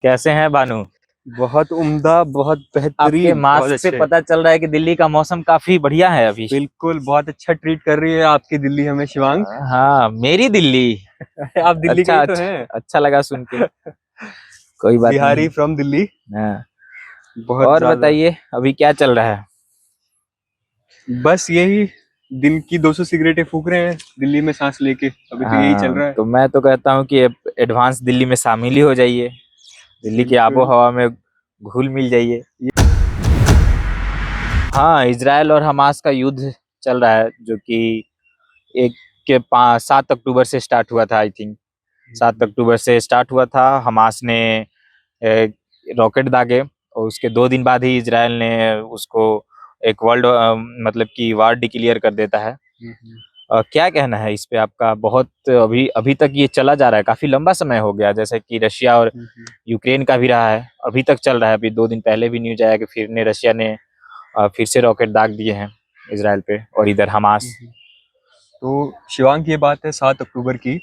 कैसे हैं बानू? बहुत उम्दा, बहुत आपके बेहतरीन, बहुत मास्क से अच्छे। पता चल रहा है कि दिल्ली का मौसम काफी बढ़िया है अभी। बिल्कुल, बहुत अच्छा ट्रीट कर रही है आपकी दिल्ली हमें शिवांग। हाँ, मेरी दिल्ली। आप दिल्ली के अच्छा ही तो अच्छा, हैं। अच्छा लगा सुन के। कोई बात बिहारी नहीं। फ्रॉम दिल्ली। हाँ, बहुत और ज्यादा। बताइए अभी क्या चल रहा है? बस यही, दिन की 200 सिगरेटें फूक रहे हैं दिल्ली में सांस लेके, अभी तो यही चल हाँ, रहा है। तो मैं तो कहता हूँ कि एडवांस दिल्ली में शामिल ही हो जाइए। दिल्ली की आबो बिल्कुल। हवा में घुल मिल जाइए। हाँ, इजराइल और हमास का युद्ध चल रहा है, जो कि एक के 7 अक्टूबर से स्टार्ट हुआ था। आई थिंक 7 अक्टूबर से स्टार्ट हुआ था। हमास ने रॉकेट दागे और उसके 2 दिन बाद ही इजराइल ने उसको एक वर्ल्ड मतलब कि वार डिक्लेयर कर देता है। क्या कहना है इस पे आपका? बहुत अभी अभी तक ये चला जा रहा है, काफी लंबा समय हो गया, जैसे कि रशिया और यूक्रेन का भी रहा है, अभी तक चल रहा है। अभी 2 दिन पहले भी न्यूज आया कि रशिया ने फिर से रॉकेट दाग दिए हैं इजराइल पे, और इधर हमास। तो शिवांग, ये बात है 7 अक्टूबर की,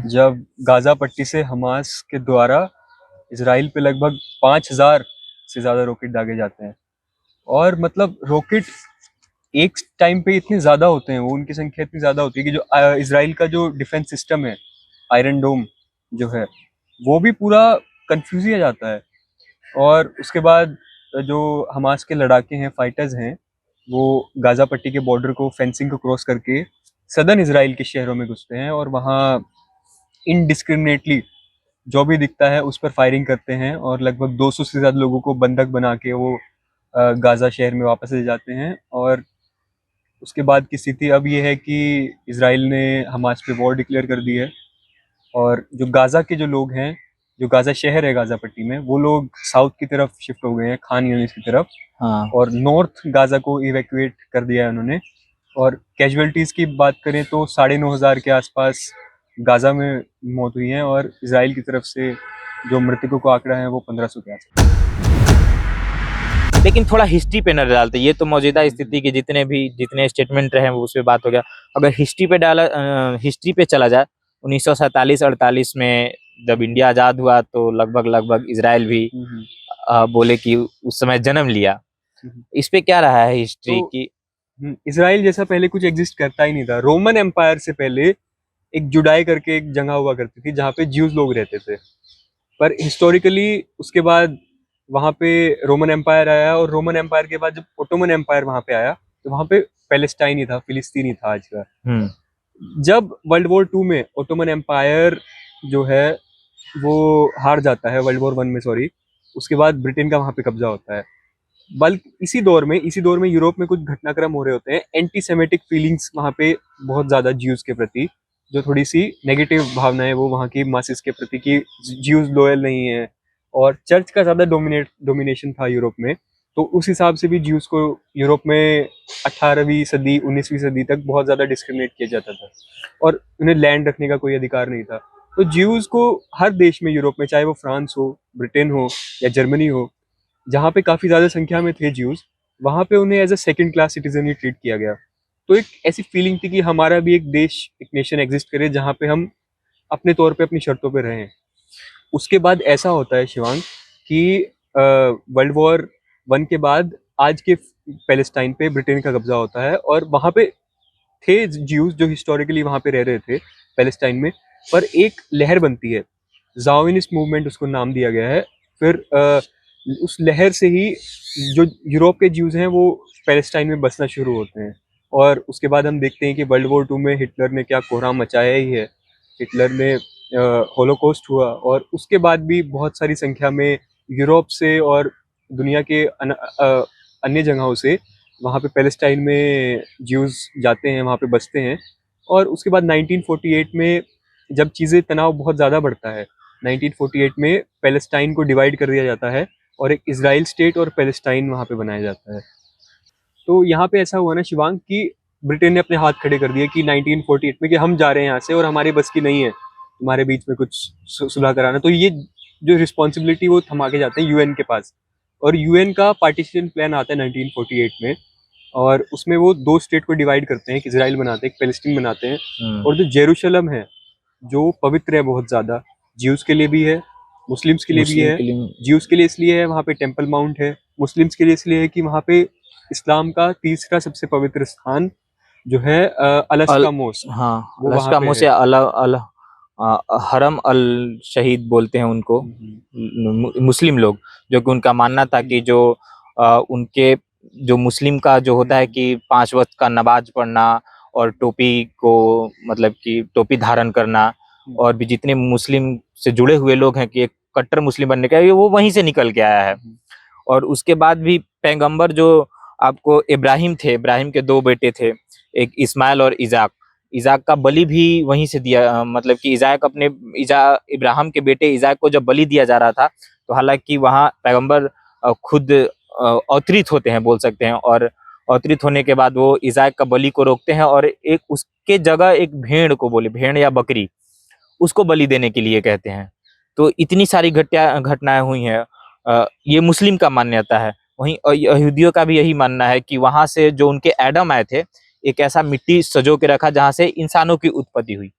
जब गाजा पट्टी से हमास के द्वारा इसराइल पे लगभग 5,000 से ज्यादा रॉकेट दागे जाते हैं। और मतलब रॉकेट एक टाइम पे इतने ज्यादा होते हैं, वो उनकी संख्या इतनी ज्यादा होती है कि जो इसराइल का जो डिफेंस सिस्टम है, आयरन डोम जो है, वो भी पूरा कंफ्यूज ही आ जाता है। और उसके बाद जो हमास के लड़ाके हैं, फाइटर्स हैं, वो गाजा पट्टी के बॉर्डर को, फेंसिंग को क्रॉस करके सदर्न इसराइल के शहरों में घुसते हैं और वहाँ इनडिस्क्रिमिनेटली जो भी दिखता है उस पर फायरिंग करते हैं, और लगभग 200 से ज्यादा लोगों को बंधक बना के वो गाजा शहर में वापस ले जाते हैं। और उसके बाद की स्थिति अब ये है कि इसराइल ने हमास पे वॉर डिक्लेयर कर दी है, और जो गाजा के जो लोग हैं, जो गाजा शहर है गाजा पट्टी में, वो लोग साउथ की तरफ शिफ्ट हो गए हैं, खान यूनिस की तरफ। हाँ, और नॉर्थ गाजा को इवैक्यूएट कर दिया है उन्होंने। और कैजुअलिटीज की बात करें तो 9,500 के आसपास गाजा में मौत हुई है, और इसराइल की तरफ से जो मृतकों को आंकड़ा है वो 1,500 के आसपास। लेकिन थोड़ा हिस्ट्री पे नजर डालते, ये तो मौजूदा स्थिति के जितने स्टेटमेंट रहे वो उस पे बात हो गया। अगर हिस्ट्री पे चला जाए, 1947-48 में जब इंडिया आजाद हुआ तो लगभग लगभग इसराइल भी बोले कि उस समय जन्म लिया। इस पे क्या रहा है हिस्ट्री तो की? इसराइल जैसा पहले कुछ एग्जिस्ट करता ही नहीं था। रोमन एम्पायर से पहले एक जुडाई करके एक जगह हुआ करती थी जहाँ पे ज्यूज लोग रहते थे। पर हिस्टोरिकली उसके बाद वहाँ पे रोमन एम्पायर आया, और रोमन एम्पायर के बाद जब ओटोमन एम्पायर वहाँ पे आया, तो वहाँ पे पैलेस्टाइन ही था, फिलिस्तीन ही था आज का। जब वर्ल्ड वॉर 2 में ओटोमन एम्पायर जो है वो हार जाता है, वर्ल्ड वॉर 1 में सॉरी, उसके बाद ब्रिटेन का वहाँ पे कब्जा होता है। बल्कि इसी दौर में यूरोप में कुछ घटनाक्रम हो रहे होते हैं, एंटी सेमेटिक फीलिंग्स वहाँ पे बहुत ज्यादा ज्यूज के प्रति, जो थोड़ी सी नेगेटिव भावना है वो वहाँ की मासिस के प्रति, कि ज्यूज लॉयल नहीं है, और चर्च का ज्यादा डोमिनेशन था यूरोप में। तो उस हिसाब से भी ज्यूज को यूरोप में 18वीं सदी 19वीं सदी तक बहुत ज्यादा डिस्क्रिमिनेट किया जाता था, और उन्हें लैंड रखने का कोई अधिकार नहीं था। तो ज्यूज को हर देश में यूरोप में, चाहे वो फ्रांस हो, ब्रिटेन हो या जर्मनी हो, जहाँ पे काफी ज्यादा संख्या में थे ज्यूज, वहां पे उन्हें as a second class citizen ही ट्रीट किया गया। तो एक ऐसी फीलिंग थी कि हमारा भी एक देश, एक नेशन एग्जिस्ट करे जहाँ पे हम अपने तौर पे अपनी शर्तों पे रहें। उसके बाद ऐसा होता है शिवांग कि वर्ल्ड वॉर 1 के बाद आज के पैलेस्टाइन पे ब्रिटेन का कब्जा होता है, और वहां पे थे ज्यूज जो हिस्टोरिकली वहां पे रह रहे थे पैलेस्टाइन में। पर एक लहर बनती है, जाओनिस्ट मूवमेंट उसको नाम दिया गया है। फिर उस लहर से ही जो यूरोप के ज्यूज हैं वो पैलेस्टाइन में बसना शुरू होते हैं। और उसके बाद हम देखते हैं कि वर्ल्ड वॉर 2 में हिटलर ने क्या कोहराम मचाया ही है। हिटलर ने होलोकॉस्ट हुआ, और उसके बाद भी बहुत सारी संख्या में यूरोप से और दुनिया के अन्य जगहों से वहाँ पे पैलेस्टाइन में ज्यूज जाते हैं, वहाँ पे बसते हैं। और उसके बाद 1948 में जब चीज़ें, तनाव बहुत ज़्यादा बढ़ता है, 1948 में पैलेस्टाइन को डिवाइड कर दिया जाता है, और एक इजराइल स्टेट और पैलेस्टाइन वहाँ पे बनाया जाता है। तो यहाँ पे ऐसा हुआ ना शिवांग कि ब्रिटेन ने अपने हाथ खड़े कर दिए कि 1948 में, कि हम जा रहे हैं यहाँ से, और हमारे बस की नहीं है तुम्हारे बीच में कुछ सुलह कराना। तो ये जो रिस्पॉन्सिबिलिटी वो थमा के जाते हैं यूएन के पास। और यूएन का पार्टीशन प्लान आता है 1948 में, और उसमें वो 2 स्टेट को डिवाइड करते हैं, एक इसराइल बनाते हैं, एक पैलेस्टीन बनाते हैं। और जो जेरूशलम है, जो पवित्र है बहुत ज़्यादा, ज्यूज के लिए भी है मुस्लिम्स के लिए भी मुस्लिम है, के लिए ज्यूज के लिए इसलिए है, वहाँ पे टेम्पल माउंट है। मुस्लिम्स के लिए इसलिए है कि वहाँ पे इस्लाम का तीसरा सबसे पवित्र स्थान जो है अल अलस्का मोस्क, हाँ, वो वहाँ अलस्का पे मोसे है। हरम अल शहीद बोलते हैं उनको हम्म, मुस्लिम लोग, जो कि उनका मानना था कि जो उनके जो मुस्लिम का जो होता है कि 5 वक्त का नमाज पढ़ना और टोपी को मतलब कि टोपी धारण करना, और भी जितने मुस्लिम से जुड़े हुए लोग हैं कि एक कट्टर मुस्लिम बनने का, ये वो वहीं से निकल के आया है। और उसके बाद भी पैगंबर जो आपको इब्राहिम थे, इब्राहिम के 2 बेटे थे, एक इस्माइल और इजाक। इजाक का बलि भी वहीं से दिया, मतलब कि इजाक अपने इब्राहिम के बेटे इजाक को जब बलि दिया जा रहा था, तो हालांकि वहाँ पैगंबर खुद अवतरित होते हैं बोल सकते हैं, और अवतरित होने के बाद वो इजाक का बलि को रोकते हैं और एक उसके जगह एक भेड़ को बोले, भेड़ या बकरी, उसको बलि देने के लिए कहते हैं। तो इतनी सारी घटनाएं हुई हैं। ये मुस्लिम का मान्यता है। वहीं यहूदियों का भी यही मानना है कि वहां से जो उनके एडम आए थे, एक ऐसा मिट्टी सजो के रखा जहां से इंसानों की उत्पत्ति हुई,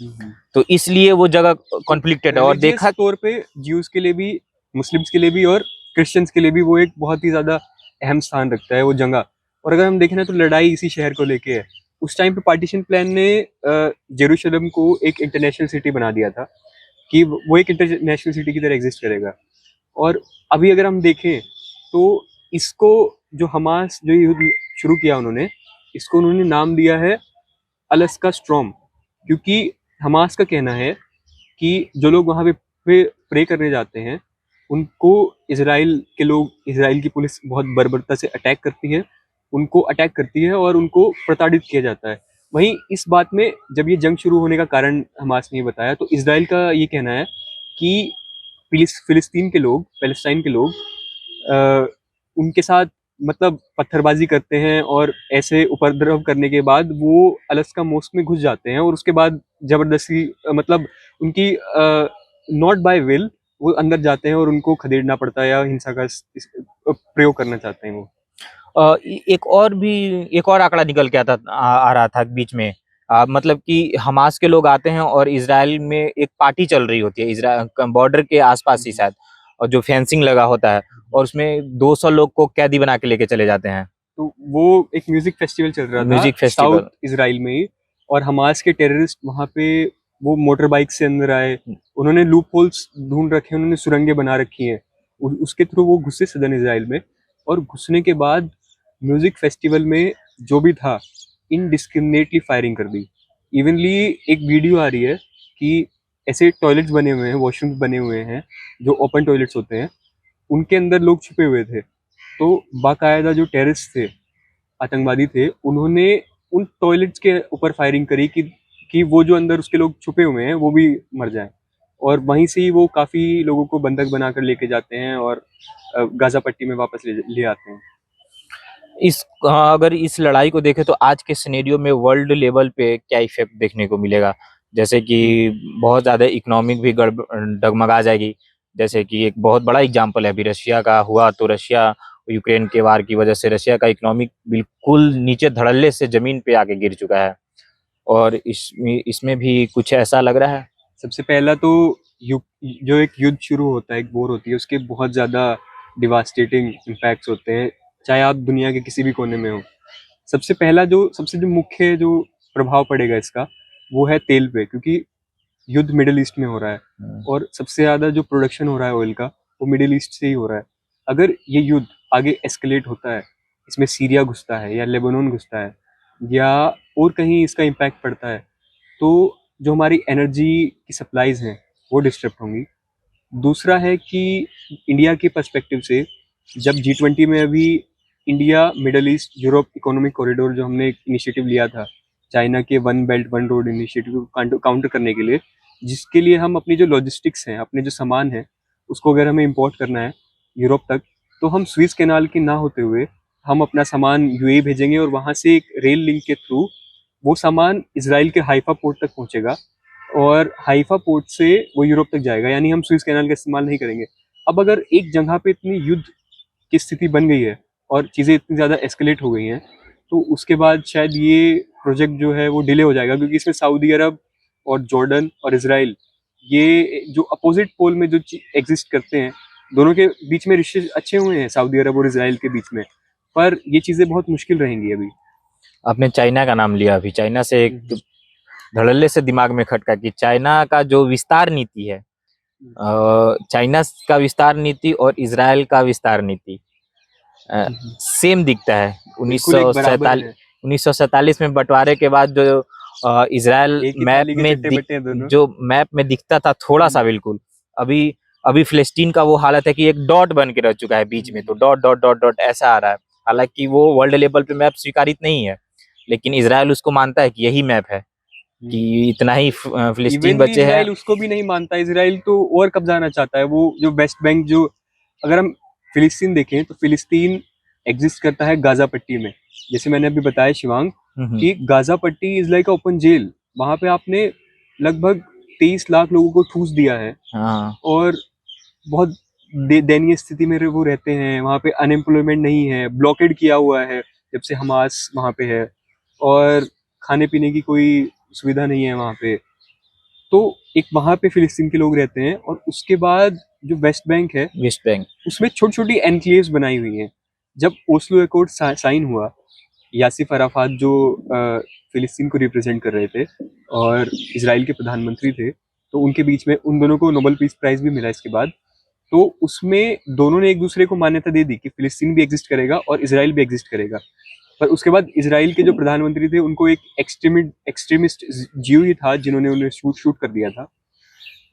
हम्म। तो इसलिए वो जगह तो कॉन्फ्लिक्टेड है। और रिलीजियस देखा तौर पे ज्यूज के लिए भी, मुस्लिम्स के लिए भी और क्रिश्चियंस के लिए भी वो एक बहुत ही ज्यादा अहम स्थान रखता है वो जगह। और अगर हम देखें ना तो लड़ाई इसी शहर को लेके है। उस टाइम पे पार्टीशन प्लान ने जेरूशलम को एक इंटरनेशनल सिटी बना दिया था कि वो एक इंटरनेशनल सिटी की तरह एग्जिस्ट करेगा। और अभी अगर हम देखें तो इसको जो हमास जो युद्ध शुरू किया उन्होंने, इसको उन्होंने नाम दिया है अलास्का स्ट्रॉम, क्योंकि हमास का कहना है कि जो लोग वहाँ पे प्रे करने जाते हैं उनको इसराइल के लोग, इसराइल की पुलिस बहुत बर्बरता से अटैक करती है, उनको अटैक करती है और उनको प्रताड़ित किया जाता है। वहीं इस बात में जब ये जंग शुरू होने का कारण हमास ने बताया तो इसराइल का ये कहना है कि फिलिस्तीन के लोग, पैलेस्टाइन के लोग उनके साथ मतलब पत्थरबाजी करते हैं और ऐसे उपद्रव करने के बाद वो अलास्का मोस्क में घुस जाते हैं और उसके बाद जबरदस्ती मतलब उनकी नॉट बाय विल वो अंदर जाते हैं और उनको खदेड़ना पड़ता है या हिंसा का प्रयोग करना चाहते हैं वो। एक और आंकड़ा निकल के आ रहा था बीच में। मतलब कि हमास के लोग आते हैं और इसराइल में एक पार्टी चल रही होती है, इसराइल बॉर्डर के आसपास ही शायद, और जो फेंसिंग लगा होता है, और उसमें 200 लोग को कैदी बना के लेके चले जाते हैं। तो वो एक म्यूजिक फेस्टिवल चल रहा था म्यूजिक साउथ फेस्टिवल। इसराइल में ही, और हमास के टेररिस्ट वहां पे वो मोटर बाइक से अंदर आए, उन्होंने लूप होल्स ढूंढ रखे हैं, उन्होंने सुरंगें बना रखी हैं, उसके थ्रू वो घुसे सदन इसराइल में। और घुसने के बाद म्यूजिक फेस्टिवल में जो भी था इनडिस्क्रिमिनेटली फायरिंग कर दी। इवनली एक वीडियो आ रही है कि ऐसे टॉयलेट्स बने हुए हैं, वॉशरूम्स बने हुए हैं जो ओपन टॉयलेट्स होते हैं, उनके अंदर लोग छुपे हुए थे। तो बाकायदा जो टेररिस्ट थे, आतंकवादी थे, उन्होंने उन टॉयलेट्स के ऊपर फायरिंग करी कि वो जो अंदर उसके लोग छुपे हुए हैं वो भी मर जाएं। और वहीं से ही वो काफी लोगों को बंधक बनाकर लेके जाते हैं और गाजा पट्टी में वापस ले आते हैं। अगर इस लड़ाई को देखें तो आज के सिनेरियो में वर्ल्ड लेवल पे क्या इफेक्ट देखने को मिलेगा, जैसे कि बहुत ज्यादा इकोनॉमिक भी डगमगा जाएगी। जैसे कि एक बहुत बड़ा एग्जांपल है, अभी रशिया का हुआ, तो रशिया यूक्रेन के वार की वजह से रशिया का इकोनॉमिक बिल्कुल नीचे धड़ल्ले से जमीन पे आके गिर चुका है। और इसमें भी कुछ ऐसा लग रहा है। सबसे पहला तो जो एक युद्ध शुरू होता है, एक वॉर होती है, उसके बहुत ज़्यादा डिवास्टेटिंग इम्पैक्ट्स होते हैं, चाहे आप दुनिया के किसी भी कोने में हो। सबसे जो मुख्य जो प्रभाव पड़ेगा इसका, वो है तेल पे, क्योंकि युद्ध मिडिल ईस्ट में हो रहा है और सबसे ज़्यादा जो प्रोडक्शन हो रहा है ऑयल का वो मिडिल ईस्ट से ही हो रहा है। अगर ये युद्ध आगे एस्केलेट होता है, इसमें सीरिया घुसता है या लेबनान घुसता है या और कहीं इसका इम्पैक्ट पड़ता है, तो जो हमारी एनर्जी की सप्लाईज हैं वो डिस्टर्ब होंगी। दूसरा है कि इंडिया के पर्सपेक्टिव से, जब G20 में अभी India middle east Europe economic corridor जो हमने एक इनिशिएटिव लिया था चाइना के one belt one road initiative को काउंटर करने के लिए, जिसके लिए हम अपनी जो लॉजिस्टिक्स हैं, अपने जो सामान है, उसको अगर हमें इंपोर्ट करना है यूरोप तक, तो हम स्विस कैनाल के ना होते हुए हम अपना सामान यूएई भेजेंगे और वहाँ से एक रेल लिंक के थ्रू वो सामान इसराइल के हाइफा पोर्ट तक पहुँचेगा और हाइफा पोर्ट से वो यूरोप तक जाएगा, यानी हम स्विस कैनाल का इस्तेमाल नहीं करेंगे। अब अगर एक जगह पे इतनी युद्ध की स्थिति बन गई है और चीज़ें इतनी ज़्यादा एस्केलेट हो गई हैं, तो उसके बाद शायद ये प्रोजेक्ट जो है वो डिले हो जाएगा, क्योंकि इसमें सऊदी अरब और जॉर्डन और इसराइल ये जो अपोजिट पोल में जो एग्जिस्ट करते हैं, दोनों के बीच में रिश्ते अच्छे हुए हैं सऊदी अरब और इजराइल के बीच में, पर ये चीजें बहुत मुश्किल रहेंगी अभी। आपने चाइना का नाम लिया, अभी चाइना से एक धड़ल्ले से दिमाग में खटका कि चाइना का जो विस्तार नीति है, चाइना का विस्तार नीति और इजराइल का विस्तार नीति सेम दिखता है। बिल्कुल एक बराबर है। 1947 में बंटवारे के बाद जो इजराइल एक ही मैप थाली के में चट्टे बट्टे हैं दोनों। जो मैप में दिखता था थोड़ा सा, बिल्कुल अभी अभी फिलिस्तीन का वो हालत है कि एक डॉट बन के रह चुका है बीच में, तो डॉट डॉट डॉट डॉट ऐसा आ रहा है। हालांकि वो वर्ल्ड लेवल पे मैप स्वीकारित नहीं है, लेकिन इजराइल उसको मानता है कि यही मैप है, कि इतना ही फिलिस्तीन बचे हैं। इजराइल उसको भी नहीं मानता, इजराइल तो और कब्जाना चाहता है। वो जो वेस्ट बैंक, जो अगर हम फिलिस्तीन देखें तो फिलिस्तीन एग्जिस्ट करता है गाजा पट्टी में। जैसे मैंने अभी बताया शिवांग कि गाजा पट्टी इज लाइक ओपन जेल। वहां पे आपने लगभग 23 लाख लोगों को ठूस दिया है। हाँ। और बहुत दयनीय स्थिति में वो रहते हैं। वहां पे अनएम्प्लॉयमेंट नहीं है, ब्लॉकेड किया हुआ है जब से हमास वहां पे है, और खाने पीने की कोई सुविधा नहीं है वहां पे। तो एक वहां पे फिलिस्तीन के लोग रहते हैं, और उसके बाद जो वेस्ट बैंक है, वेस्ट बैंक, उसमें छोटी छोटी एनक्लेव्स बनाई हुई हैं। जब ओस्लो अकॉर्ड साइन हुआ, यासिर अराफात जो फिलिस्तीन को रिप्रेजेंट कर रहे थे और इजराइल के प्रधानमंत्री थे, तो उनके बीच में उन दोनों को नोबेल पीस प्राइज भी मिला इसके बाद। तो उसमें दोनों ने एक दूसरे को मान्यता दे दी कि फिलिस्तीन भी एग्जिस्ट करेगा और इजराइल भी एग्जिस्ट करेगा। पर उसके बाद इजराइल के जो प्रधानमंत्री थे, उनको एक एक्सट्रीमिस्ट जीव ही था जिन्होंने उन्हें शूट कर दिया था।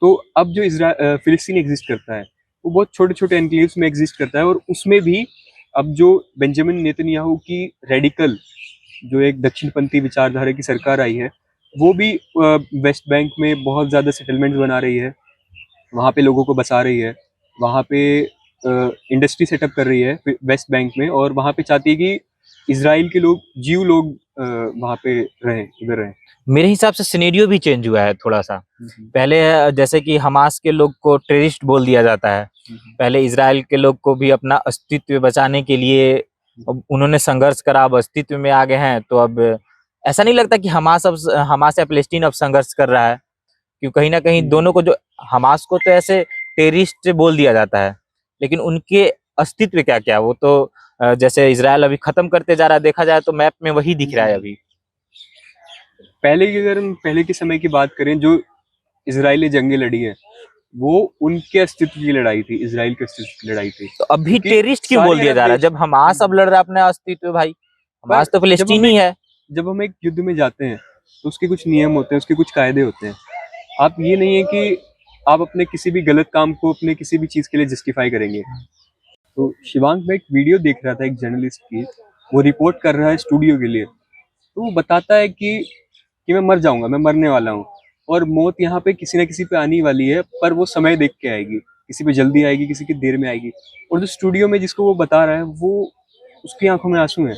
तो अब जो फिलिस्तीन एग्जिस्ट करता है, वो बहुत छोटे छोटे एनक्लेव्स में एग्जिस्ट करता है। और उसमें भी अब जो बेंजामिन नेतन्याहू की रेडिकल, जो एक दक्षिणपंथी विचारधारा की सरकार आई है, वो भी वेस्ट बैंक में बहुत ज़्यादा सेटलमेंट्स बना रही है, वहाँ पे लोगों को बसा रही है, वहाँ पे इंडस्ट्री सेटअप कर रही है वेस्ट बैंक में, और वहाँ पे चाहती है कि इजराइल के लोग, जीव लोग वहाँ पे रहें, इधर रहें। मेरे हिसाब से सिनेरियो भी चेंज हुआ है थोड़ा सा। पहले जैसे कि हमास के लोग को टेररिस्ट बोल दिया जाता है, पहले इजराइल के लोग को भी अपना अस्तित्व बचाने के लिए उन्होंने संघर्ष करा, अब अस्तित्व में आ गए हैं। तो अब ऐसा नहीं लगता कि हमास या फिलिस्तीन अब संघर्ष कर रहा है, क्योंकि कहीं ना कहीं दोनों को, जो हमास को तो ऐसे टेररिस्ट बोल दिया जाता है, लेकिन उनके अस्तित्व क्या क्या, वो तो जैसे इजराइल अभी खत्म करते जा रहा है, देखा जाए तो मैप में वही दिख रहा है अभी। पहले की, अगर हम पहले के समय की बात करें, जो इजराइल ने जंगें लड़ी हैं, वो उनके अस्तित्व की लड़ाई थी, इजराइल के अस्तित्व की लड़ाई थी। तो अभी टेररिस्ट क्यों बोल दिया जा रहा है, जब हमास अब लड़ रहा है अपना अस्तित्व? भाई हमास तो फिलिस्तीन ही है। जब हम एक युद्ध में जाते हैं तो उसके कुछ नियम होते हैं, उसके कुछ कायदे होते हैं। आप ये नहीं है कि आप अपने किसी भी गलत काम को अपने किसी भी चीज के लिए जस्टिफाई करेंगे। तो शिवांग, में एक वीडियो देख रहा था एक जर्नलिस्ट की, वो रिपोर्ट कर रहा है स्टूडियो के लिए। तो वो बताता है कि मैं मर जाऊंगा, मैं मरने वाला हूँ, और मौत यहाँ पे किसी ना किसी पे आने वाली है, पर वो समय देख के आएगी, किसी पे जल्दी आएगी, किसी की देर में आएगी। और जो स्टूडियो में जिसको वो बता रहा है, वो उसकी आंखों में आंसू हैं।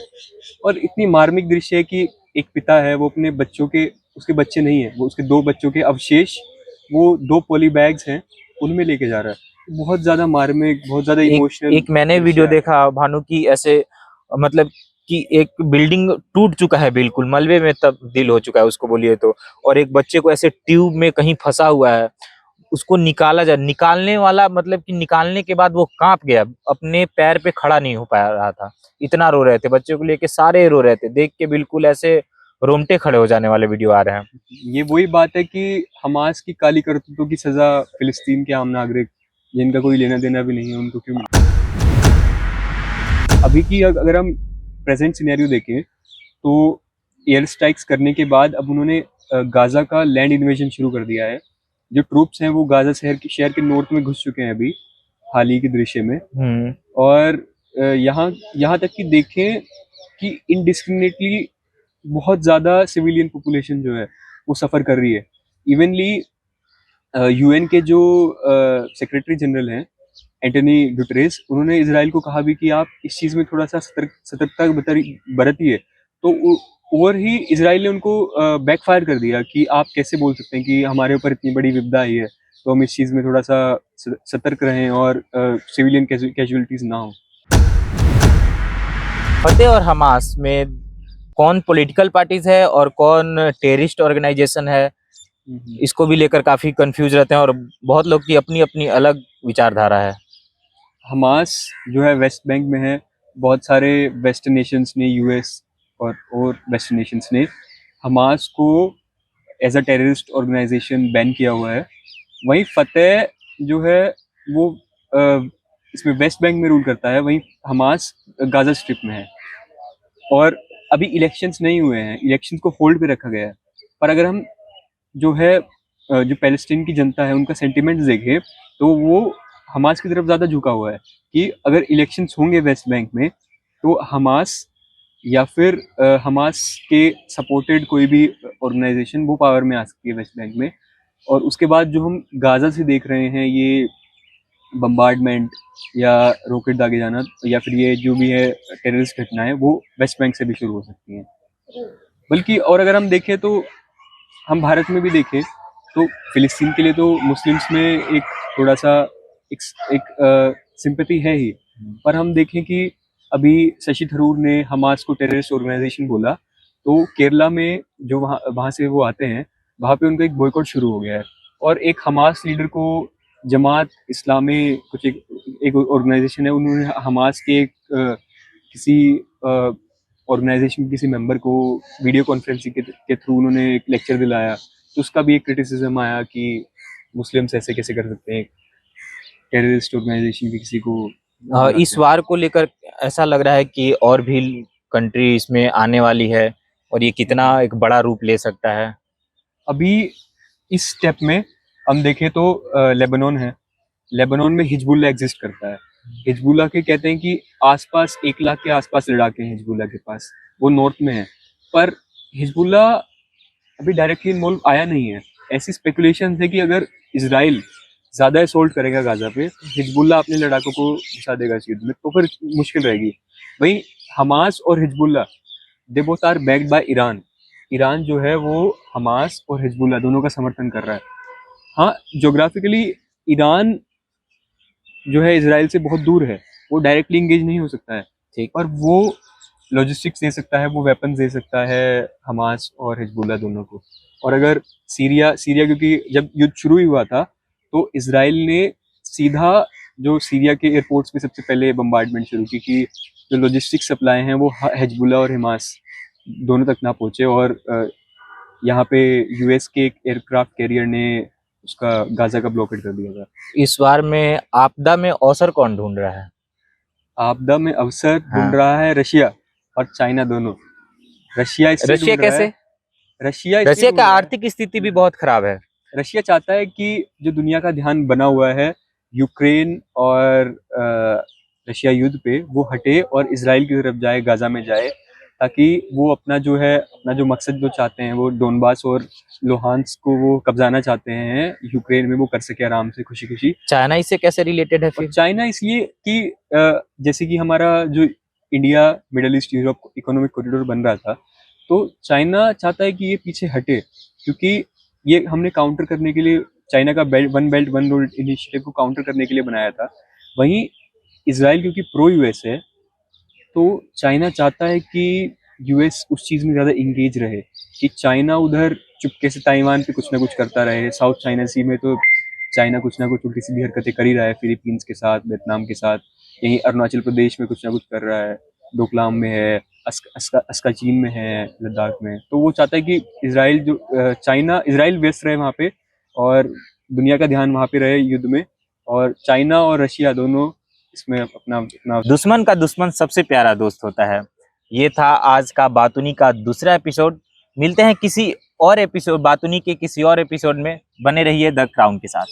और इतनी मार्मिक दृश्य है कि एक पिता है, वो अपने बच्चों के, उसके बच्चे नहीं है, वो उसके 2 बच्चों के अवशेष, वो 2 पॉली बैग्स हैं, उनमें लेके जा रहा है। बहुत ज्यादा मार्मिक, बहुत ज्यादा इमोशनल। एक मैंने वीडियो देखा भानु की, ऐसे मतलब कि एक बिल्डिंग टूट चुका है, बिल्कुल मलबे में तब्दील हो चुका है उसको बोलिए तो, और एक बच्चे को ऐसे ट्यूब में कहीं फंसा हुआ है, उसको निकाला जा, निकालने वाला मतलब कि निकालने के बाद वो कांप गया, अपने पैर पे खड़ा नहीं हो पा रहा था, इतना रो रहे थे, बच्चे को लेके सारे रो रहे थे, देख के बिल्कुल ऐसे रोंगटे खड़े हो जाने वाले वीडियो आ रहे हैं। ये वही बात है कि हमास की काली करतूतों की सजा फिलिस्तीन के आम नागरिक, जिनका कोई लेना देना भी नहीं है, उनको क्यों मिले? अभी की अगर हम प्रेजेंट सिनेरियो देखें, तो एयर स्ट्राइक्स करने के बाद अब उन्होंने गाजा का लैंड इन्वेजन शुरू कर दिया है। जो ट्रूप्स हैं वो गाजा शहर के नॉर्थ में घुस चुके हैं अभी हाल ही के दृश्य में। और यहाँ तक कि देखें कि इनडिस्क्रिमिनेटली बहुत ज़्यादा सिविलियन पॉपुलेशन जो है वो सफ़र कर रही है। इवनली यूएन के जो सेक्रेटरी जनरल हैं, एंटनी गुटरेस, उन्होंने इजराइल को कहा भी कि आप इस चीज़ में थोड़ा सा सतर्कता बरतिए। तो और ही इजराइल ने उनको बैकफायर कर दिया कि आप कैसे बोल सकते हैं कि हमारे ऊपर इतनी बड़ी विपदा आई है, तो हम इस चीज़ में थोड़ा सा सतर्क रहें और सिविलियन कैजुअलिटीज़ ना हो। फतेह और हमास में कौन पॉलिटिकल पार्टीज है और कौन टेररिस्ट ऑर्गेनाइजेशन है, इसको भी लेकर काफी कंफ्यूज रहते हैं और बहुत लोग की अपनी अपनी अलग विचारधारा है। हमास जो है वेस्ट बैंक में है, बहुत सारे वेस्टर्न नेशंस ने, यूएस और वेस्टर्न नेशंस ने हमास को as a terrorist organisation ban किया हुआ है। वहीं फतेह जो है वो इसमें वेस्ट बैंक में रूल करता है, वहीं हमास गाजा स्ट्रिप में है। और अभी इलेक्शंस नहीं हुए हैं, इलेक्शंस को होल्ड पे रखा गया है। पर अगर हम जो है जो पैलेस्टीन की जनता है उनका सेंटिमेंट्स देखें तो वो हमास की तरफ ज़्यादा झुका हुआ है कि अगर इलेक्शंस होंगे वेस्ट बैंक में तो हमास या फिर हमास के सपोर्टेड कोई भी ऑर्गेनाइजेशन वो पावर में आ सकती है वेस्ट बैंक में। और उसके बाद जो हम गाजा से देख रहे हैं ये बम्बार्डमेंट या रॉकेट दागे जाना या फिर ये जो भी है टेररिस्ट घटनाएं, वो वेस्ट बैंक से भी शुरू हो सकती हैं। बल्कि और अगर हम देखें तो हम भारत में भी देखें तो फिलिस्तीन के लिए तो मुस्लिम्स में एक थोड़ा सा एक सिंपैथी है ही। पर हम देखें कि अभी शशि थरूर ने हमास को टेररिस्ट ऑर्गेनाइजेशन बोला, तो केरला में जो वहाँ से वो आते हैं वहाँ पे उनका एक बॉयकॉट शुरू हो गया है। और एक हमास लीडर को जमात इस्लामी कुछ एक ऑर्गेनाइजेशन है, उन्होंने हमास के किसी ऑर्गेनाइजेशन किसी मेंबर को वीडियो कॉन्फ्रेंसिंग के थ्रू उन्होंने एक लेक्चर दिलाया, तो उसका भी एक क्रिटिसिज्म आया कि मुस्लिम्स ऐसे कैसे कर सकते हैं, टेररिस्ट ऑर्गेनाइजेशन की किसी को इस वार को लेकर ऐसा लग रहा है कि और भी कंट्री इसमें आने वाली है और ये कितना एक बड़ा रूप ले सकता है। अभी इस स्टेप में हम देखें तो लेबनान है, लेबनान में हिजबुल्लाह एग्जिस्ट करता है। हिजबुल्लाह के कहते हैं कि आसपास 1 लाख के आसपास लड़ाके हैं हिजबुल्लाह के पास, वो नॉर्थ में है। पर हिजबुल्लाह अभी डायरेक्टली इन्वॉल्व आया नहीं है। ऐसी स्पेकुलेशन है कि अगर इसराइल ज्यादा असोल्ट करेगा गाजा पे, हिजबुल्लाह अपने लड़ाकों को घुसा देगा इस युद्ध में, तो फिर मुश्किल रहेगी। वहीं हमास और Hezbollah they both are backed by Iran. Iran जो है वो हमास और हिजबुल्लाह दोनों का समर्थन कर रहा है। हाँ, ज्योग्राफिकली ईरान जो है इसराइल से बहुत दूर है, वो डायरेक्टली इंगेज नहीं हो सकता है, ठीक, पर वो लॉजिस्टिक्स दे सकता है, वो वेपन्स दे सकता है हमास और हिजबुल्लाह दोनों को। और अगर सीरिया सीरिया क्योंकि जब युद्ध शुरू ही हुआ था तो इसराइल ने सीधा जो सीरिया के एयरपोर्ट्स पे सबसे पहले बम्बार्डमेंट शुरू की कि जो लॉजिस्टिक सप्लाई हैं वो हिजबुल्लाह और हमास दोनों तक ना पहुंचे। और यहाँ पे यूएस के एक एयरक्राफ्ट कैरियर ने उसका गाजा का ब्लॉकेट कर दिया था। इस वार में आपदा में अवसर कौन ढूंढ रहा है? आपदा में अवसर हाँ। ढूंढ रहा है रशिया और चाइना दोनों। रशिया इसलिए रशिया ढूंढ रहा कैसे? है, रशिया इसलिए रशिया ढूंढ का रहा है, आर्थिक स्थिति भी बहुत खराब है। रशिया चाहता है कि जो दुनिया का ध्यान बना हुआ है यूक्रेन और रशिया युद्ध पे वो हटे और इसराइल की तरफ जाए, गाजा में जाए, ताकि वो अपना जो मकसद जो चाहते हैं वो डोनबास और लोहान्स्क को वो कब्जाना चाहते हैं यूक्रेन में, वो कर सके आराम से खुशी खुशी। चाइना इससे कैसे रिलेटेड है और फिर? चाइना इसलिए कि जैसे कि हमारा जो India middle east Europe economic corridor बन रहा था, तो चाइना चाहता है कि ये पीछे हटे, क्योंकि ये हमने काउंटर करने के लिए चाइना का बेल्ट वन रोड इनिशिएटिव को काउंटर करने के लिए बनाया था। वहीं इसराइल क्योंकि प्रो यूएस है, तो चाइना चाहता है कि यूएस उस चीज़ में ज़्यादा इंगेज रहे, कि चाइना उधर चुपके से ताइवान पे कुछ ना कुछ करता रहे। साउथ चाइना सी में तो चाइना कुछ ना कुछ उल्टी सीधी हरकतें कर ही रहा है, फिलीपींस के साथ, वियतनाम के साथ, यहीं अरुणाचल प्रदेश में कुछ ना कुछ कर रहा है, डोकलाम में है, अस्काचीन में है, लद्दाख में। तो वो चाहता है कि इसराइल व्यस्त रहे वहाँ पे और दुनिया का ध्यान वहाँ पे रहे युद्ध में, और चाइना और रशिया दोनों इसमें अपना अपना दुश्मन का दुश्मन सबसे प्यारा दोस्त होता है। ये था आज का बातूनी का दूसरा एपिसोड। मिलते हैं किसी और एपिसोड, बातूनी के किसी और एपिसोड में। बने रहिए द क्राउन के साथ।